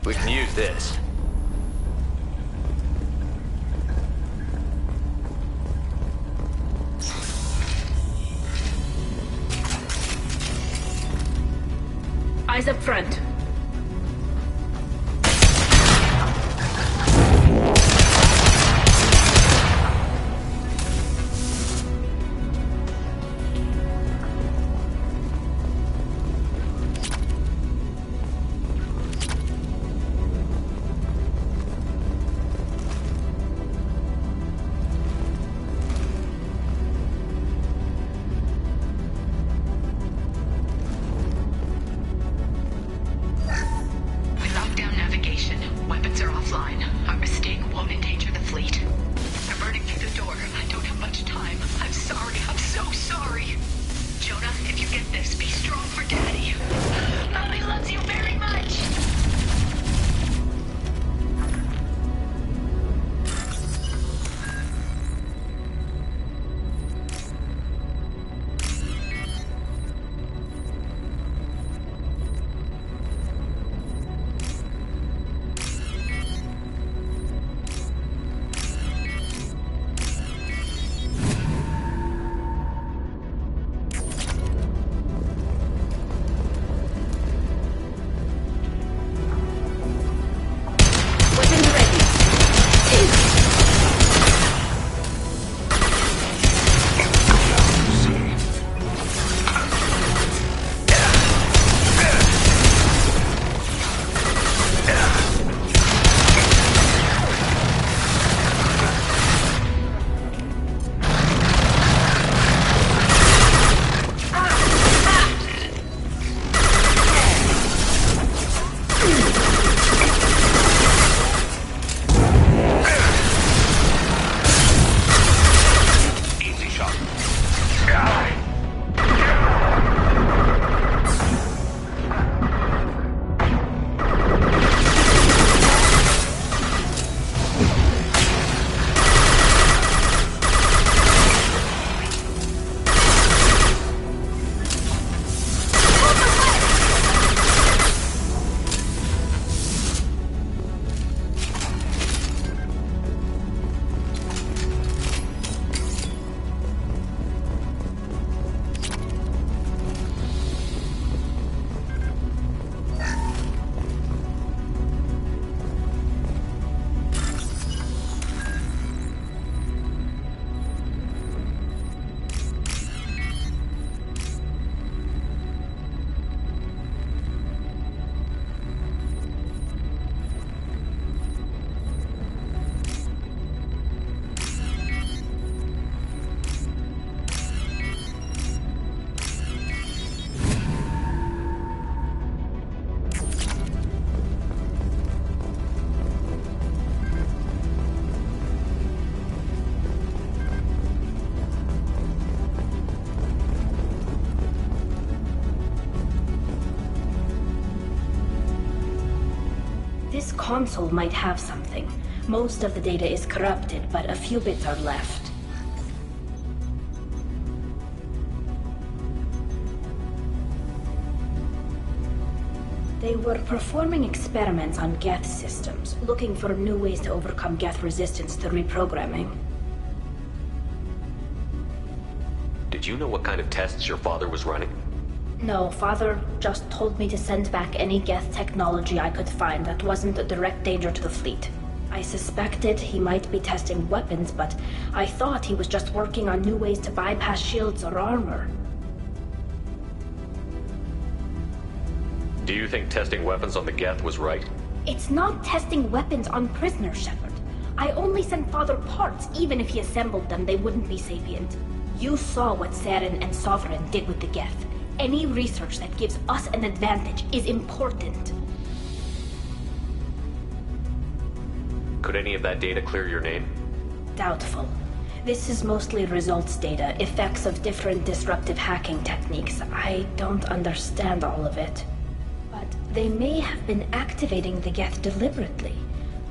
We can use this. Eyes up front. console might have something. Most of the data is corrupted, but a few bits are left. They were performing experiments on Geth systems, looking for new ways to overcome Geth resistance to reprogramming. Did you know what kind of tests your father was running? No, Father just told me to send back any Geth technology I could find that wasn't a direct danger to the fleet. I suspected he might be testing weapons, but I thought he was just working on new ways to bypass shields or armor. Do you think testing weapons on the Geth was right? It's not testing weapons on prisoners, Shepard. I only sent Father parts. Even if he assembled them, they wouldn't be sapient. You saw what Saren and Sovereign did with the Geth. Any research that gives us an advantage is important. Could any of that data clear your name? Doubtful. This is mostly results data, effects of different disruptive hacking techniques. I don't understand all of it. But they may have been activating the Geth deliberately.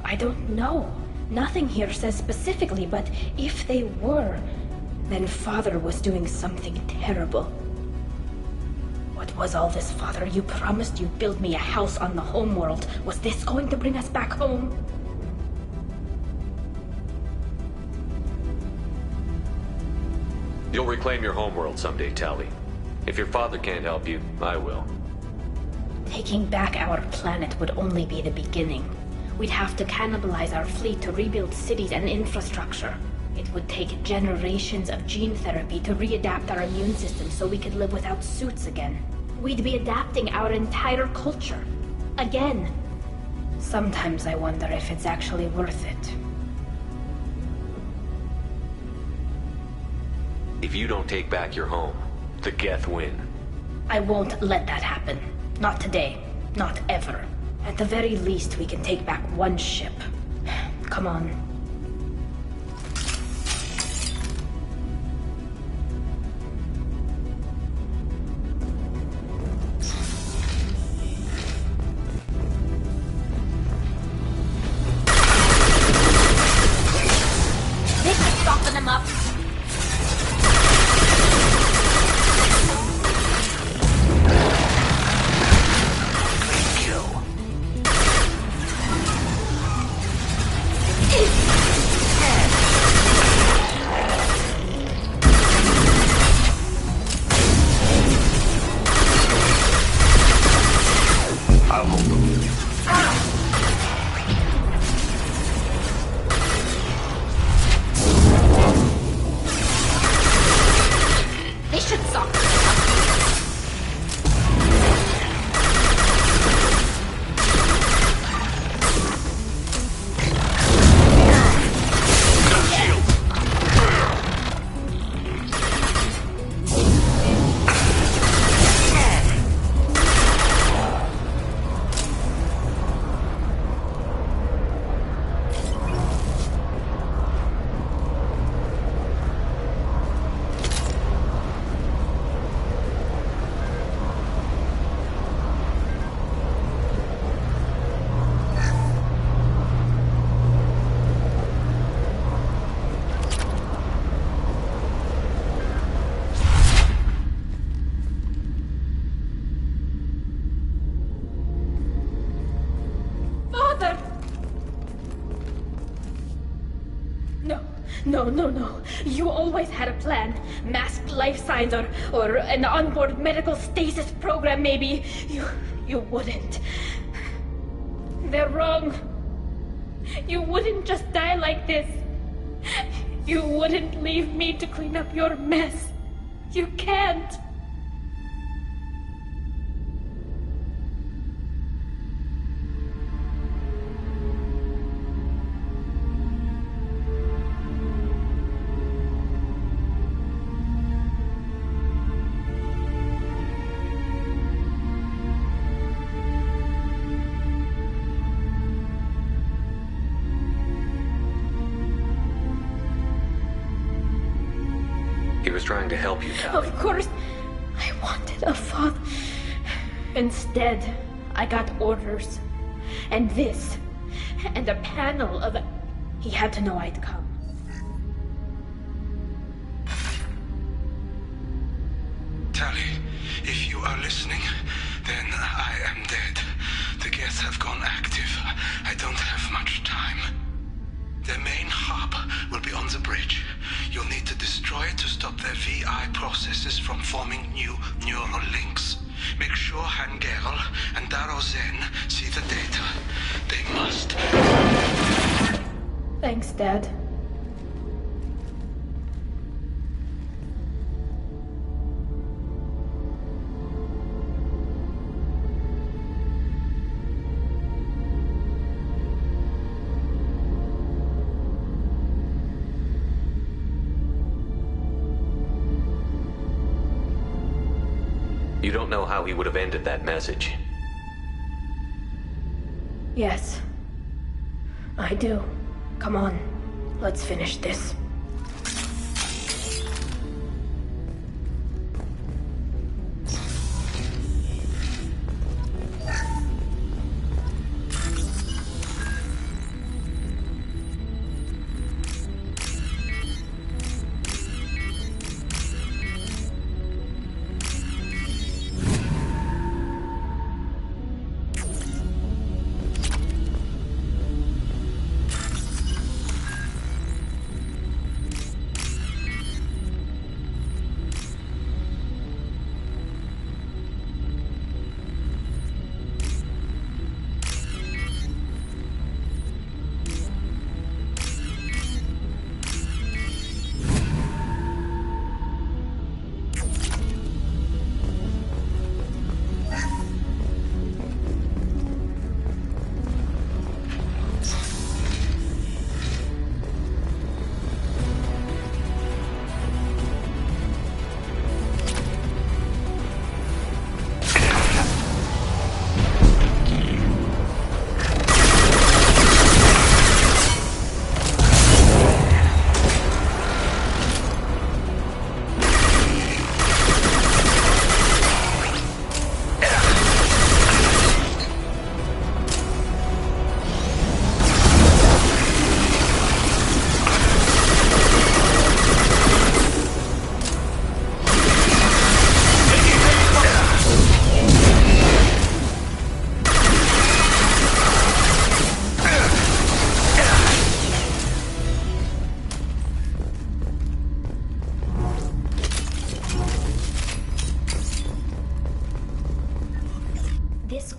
I don't know. Nothing here says specifically, but if they were, then Father was doing something terrible. What was all this, Father? You promised you'd build me a house on the homeworld. Was this going to bring us back home? You'll reclaim your homeworld someday, Tali. If your father can't help you, I will. Taking back our planet would only be the beginning. We'd have to cannibalize our fleet to rebuild cities and infrastructure. It would take generations of gene therapy to readapt our immune system so we could live without suits again. We'd be adapting our entire culture. Again. Sometimes I wonder if it's actually worth it. If you don't take back your home, the Geth win. I won't let that happen. Not today. Not ever. At the very least, we can take back one ship. Come on. This is soften them up. No. You always had a plan. Masked life signs or an onboard medical stasis program, maybe. You wouldn't. They're wrong. You wouldn't just die like this. You wouldn't leave me to clean up your mess. You can't. He was trying to help you, Tali. Of course, I wanted a father. Instead, I got orders. And this and a panel of... He had to know I'd come. Tali, if you are listening, then I am dead. The Geth have gone active. I don't have much time. Their main hub will be on the bridge. You'll need to destroy it to stop their VI processes from forming new neural links. Make sure Hangerl and Daro Zen see the data. They must. Thanks, Dad. You don't know how he would have ended that message. Yes. I do. Come on. Let's finish this.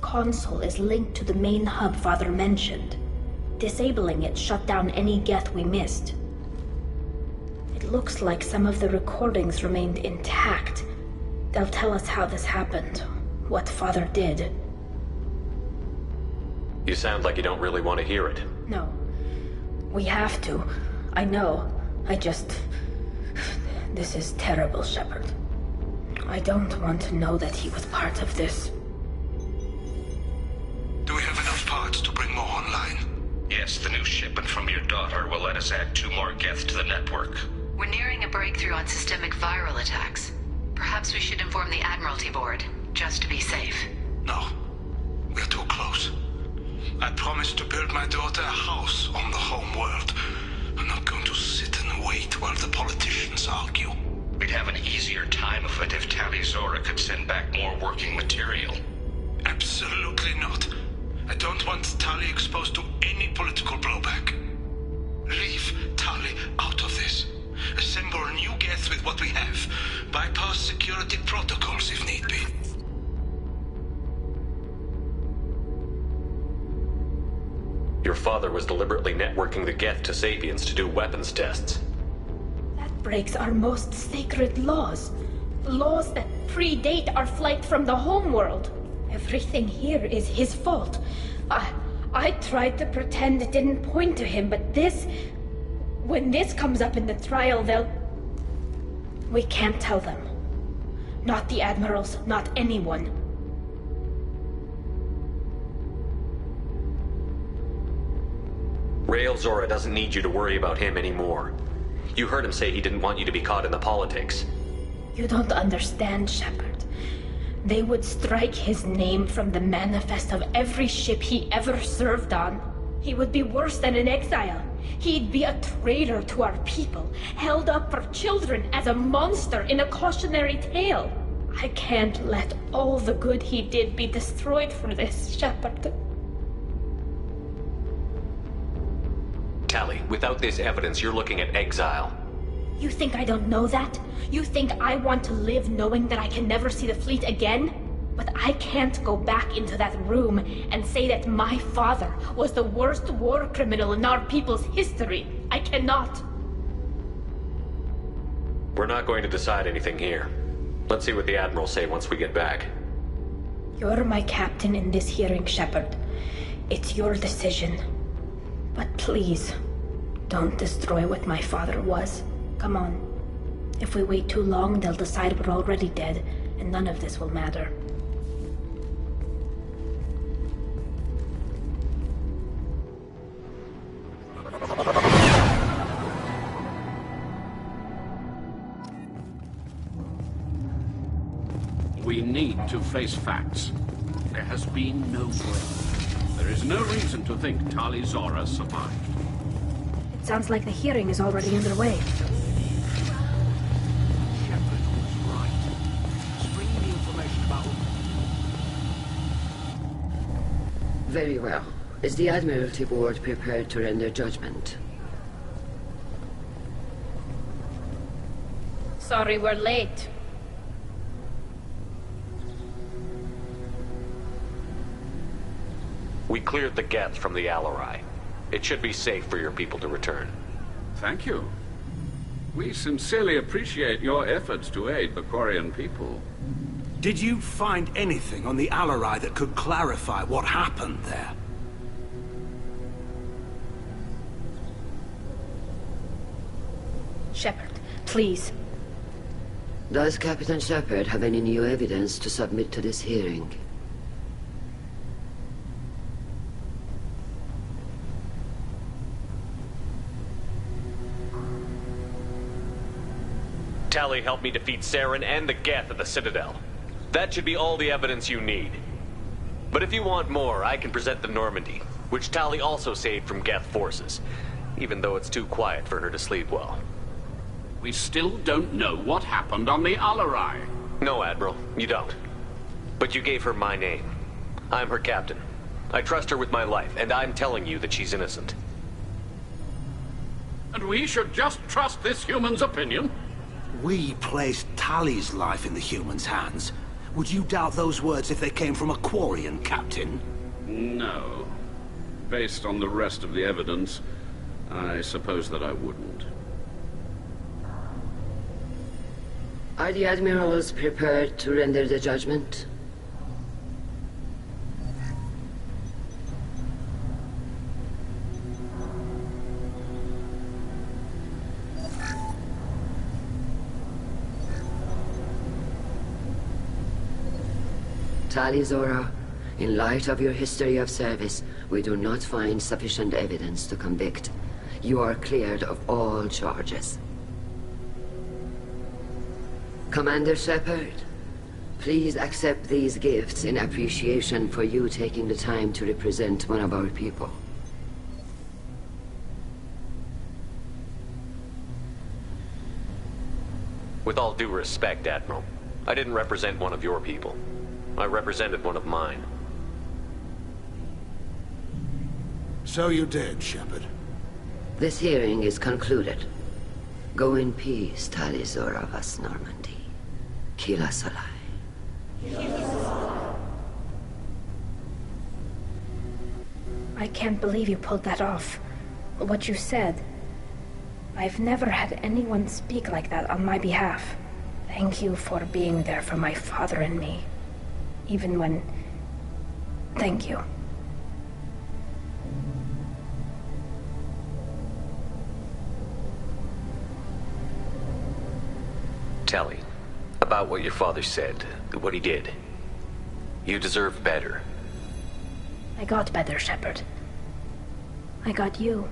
Console is linked to the main hub Father mentioned. Disabling it shut down any Geth we missed. It looks like some of the recordings remained intact. They'll tell us how this happened, what Father did. You sound like you don't really want to hear it. No. We have to. I know. This is terrible, Shepard. I don't want to know that he was part of this. Do we have enough parts to bring more online? Yes, the new shipment from your daughter will let us add 2 more Geth to the network. We're nearing a breakthrough on systemic viral attacks. Perhaps we should inform the Admiralty Board, just to be safe. No. We're too close. I promised to build my daughter a house on the home world. I'm not going to sit and wait while the politicians argue. We'd have an easier time of it if Tali Zora could send back more working material. Absolutely not. I don't want Tali exposed to any political blowback. Leave Tali out of this. Assemble a new Geth with what we have. Bypass security protocols if need be. Your father was deliberately networking the Geth to Sapiens to do weapons tests. That breaks our most sacred laws. Laws that predate our flight from the homeworld. Everything here is his fault. I tried to pretend it didn't point to him, but this... When this comes up in the trial, they'll... We can't tell them. Not the admirals, not anyone. Rael Zora doesn't need you to worry about him anymore. You heard him say he didn't want you to be caught in the politics. You don't understand, Shepard. They would strike his name from the manifest of every ship he ever served on. He would be worse than an exile. He'd be a traitor to our people, held up for children as a monster in a cautionary tale. I can't let all the good he did be destroyed for this, Shepard. Tali, without this evidence, you're looking at exile. You think I don't know that? You think I want to live knowing that I can never see the fleet again? But I can't go back into that room and say that my father was the worst war criminal in our people's history. I cannot. We're not going to decide anything here. Let's see what the Admiral say once we get back. You're my captain in this hearing, Shepard. It's your decision. But please, don't destroy what my father was. Come on. If we wait too long, they'll decide we're already dead, and none of this will matter. We need to face facts. There has been no grave. There is no reason to think Tali Zora survived. It sounds like the hearing is already underway. Shepard was right. Just bring me the information about... Very well. Is the Admiralty Board prepared to render judgment? Sorry we're late. We cleared the Geth from the Alarai. It should be safe for your people to return. Thank you. We sincerely appreciate your efforts to aid the Quarian people. Did you find anything on the Alarai that could clarify what happened there? Shepard, please. Does Captain Shepard have any new evidence to submit to this hearing? Tali helped me defeat Saren and the Geth at the Citadel. That should be all the evidence you need. But if you want more, I can present the Normandy, which Tali also saved from Geth forces, even though it's too quiet for her to sleep well. We still don't know what happened on the Alarai. No, Admiral, you don't. But you gave her my name. I'm her captain. I trust her with my life, and I'm telling you that she's innocent. And we should just trust this human's opinion? We placed Tali's life in the human's hands. Would you doubt those words if they came from a Quarian, Captain? No. Based on the rest of the evidence, I suppose that I wouldn't. Are the Admirals prepared to render the judgment? Tali Zora, in light of your history of service, we do not find sufficient evidence to convict. You are cleared of all charges. Commander Shepard, please accept these gifts in appreciation for you taking the time to represent one of our people. With all due respect, Admiral, I didn't represent one of your people. I represented one of mine. So you did, Shepard. This hearing is concluded. Go in peace, Tali Zora vas Normandy. Kila Salai. I can't believe you pulled that off. What you said. I've never had anyone speak like that on my behalf. Thank you for being there for my father and me. Even when... Thank you. Tali, about what your father said, what he did. You deserve better. I got better, Shepard. I got you.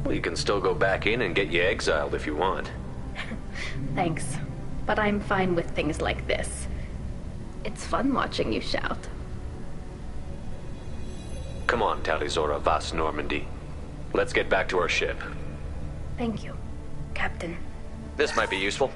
Well, you can still go back in and get you exiled if you want. Thanks. But I'm fine with things like this. It's fun watching you shout. Come on, Talizora Vas Normandy. Let's get back to our ship. Thank you, Captain. This might be useful.